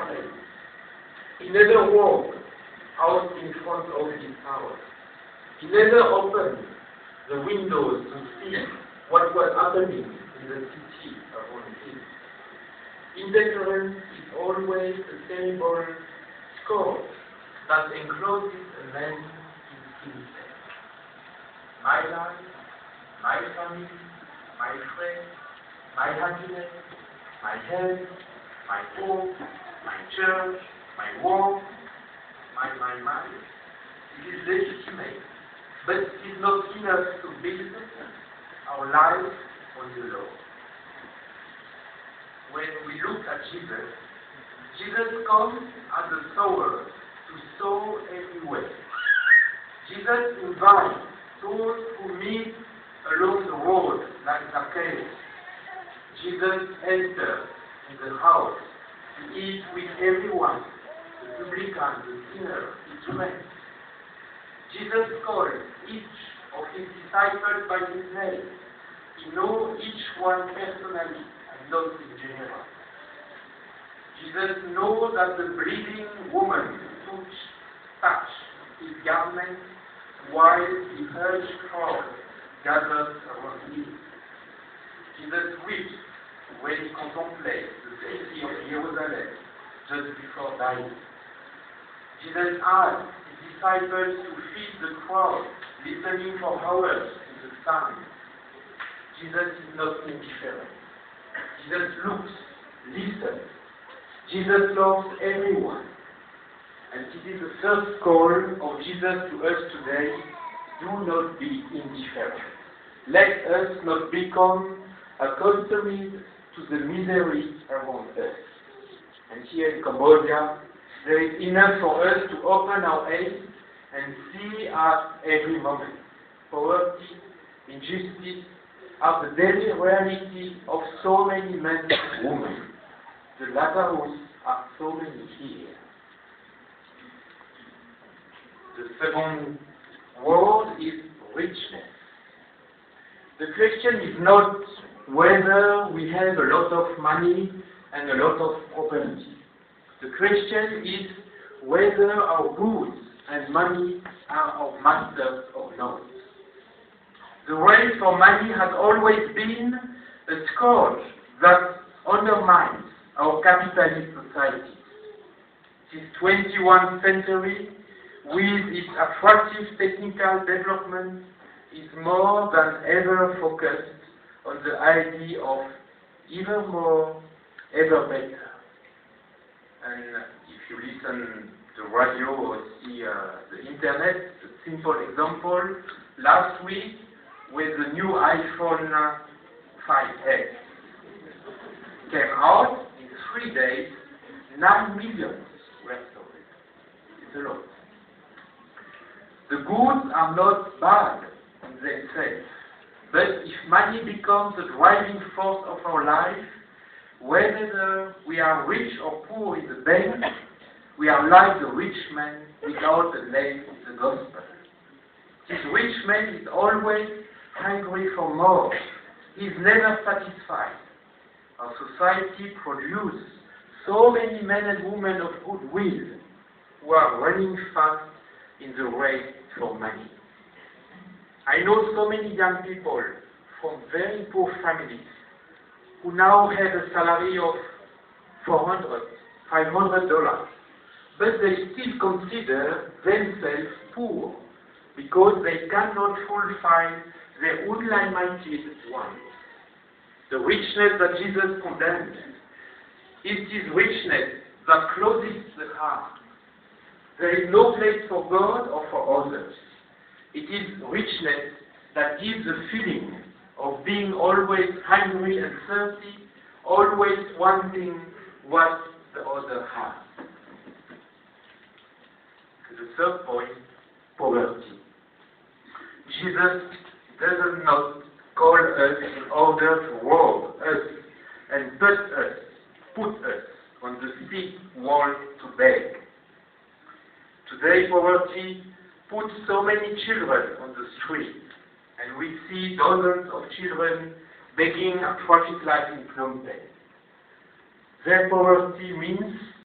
family. He never walked out in front of his house. He never opened the windows to see what was happening in the city around him. Indifference is always a terrible scourge that encloses a man in himself. My life, my family, my friends, my happiness, my health, my home, my church, my work, my. It is legitimate, but it is not enough to build our life on the law. When we look at Jesus, Jesus comes as a sower to sow everywhere. Jesus invites those who meet along the road like Zacchaeus. Jesus enters in the house to eat with everyone, the publican, the sinner, his friends. Jesus calls each of his disciples by his name. He knows each one personally and not in general. Jesus knows that the bleeding woman touched his garment while the huge crowd gathered around him. Jesus weeps when he contemplates the city of Jerusalem just before dying. Jesus asks his disciples to feed the crowd, listening for hours in the sun. Jesus is not indifferent. Jesus looks, listens. Jesus loves everyone. And it is the first call of Jesus to us today: do not be indifferent. Let us not become accustomed to the misery around us. And here in Cambodia, there is enough for us to open our eyes and see at every moment. Poverty, injustice are the daily reality of so many men and women. The Lazarus are so many here. The second word is richness. The question is not whether we have a lot of money and a lot of property. The question is whether our goods and money are our masters or not. The race for money has always been a scourge that undermines our capitalist society. This 21st century, with its attractive technical development, is more than ever focused on the idea of ever more, ever better. And if you listen to the radio or see the internet, a simple example, last week with the new iPhone 5S came out, in 3 days, 9 million were sold. It's a lot. The goods are not bad in themselves, but if money becomes the driving force of our life, whether we are rich or poor in the bank, we are like the rich man without a name in the gospel. This rich man is always hungry for more. He is never satisfied. Our society produces so many men and women of goodwill who are running fast in the race for money. I know so many young people from very poor families who now have a salary of $400, $500, but they still consider themselves poor because they cannot fulfill their unlimited wants. The richness that Jesus condemned is this richness that closes the heart. There is no place for God or for others. It is richness that gives the feeling of being always hungry and thirsty, always wanting what the other has. The third point, poverty. Jesus does not call us in order to rob us and put us on the thick wall to beg. Today, poverty puts so many children on the street, and we see dozens of children begging at traffic lights in Phnom Penh. Their poverty means